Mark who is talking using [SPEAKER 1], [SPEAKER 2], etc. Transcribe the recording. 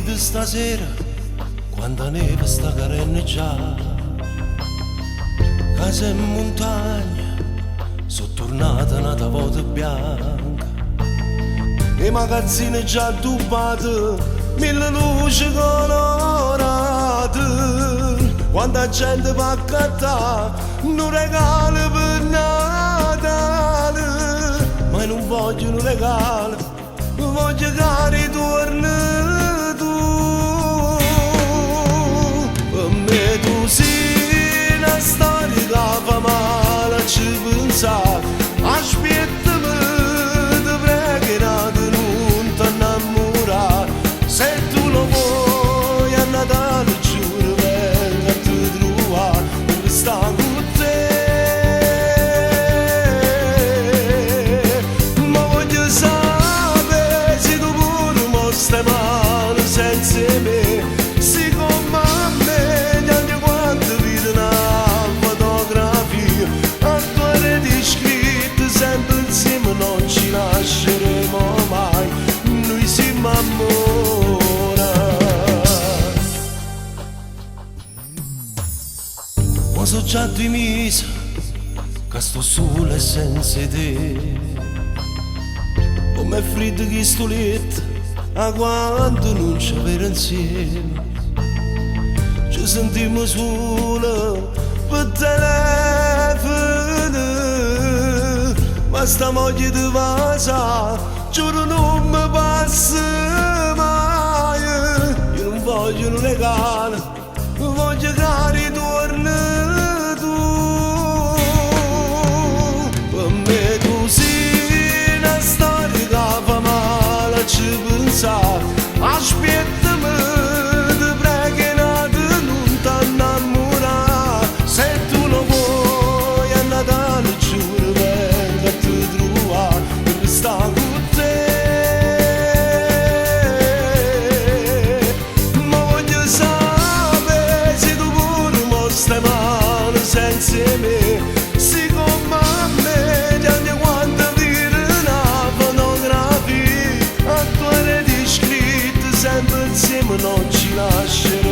[SPEAKER 1] di stasera, quando neve sta careneggiata, casa in montagna, sono tornata nata volta bianca. I magazzini già addubati, mille luci colorate, quanta gente va a cattare, non regalo per Natale, ma non voglio un regalo, voglio che ritorni tu. Per me tu sei una storia che fa male a ci pensare, aspettami, ti pregherò di non ti innamorare. Se tu lo vuoi a Natale giuro vengo a ti trovare, per stare con te. Ma voglio sapere se tu pure mi stai male senza me, siccome a me gli anni quando vedo una fotografia, a tua rete scritta sempre insieme non ci lasceremo mai, noi siamo amore. Ma so già 2 mesi che sto solo senza te, come è freddo che sto letto, a quando non ci avere insieme, ci sentiamo solo per telefono, ma sta moglie di casa, giuro non mi passa mai. Io non voglio un regalo, voglio che ritorni tu. Per me tu sei una storia che fa male a ci pensare, aspettami, ti pregherò di non ti innamorare. Se tu lo vuoi a Natale giuro vengo a ti trovare, per stare con te. Ma voglio sapere se tu pure mi stai male senza me, siccome a me gli anni quando vedo una fotografia, a tua rete scritta sempre insieme non ci lasceremo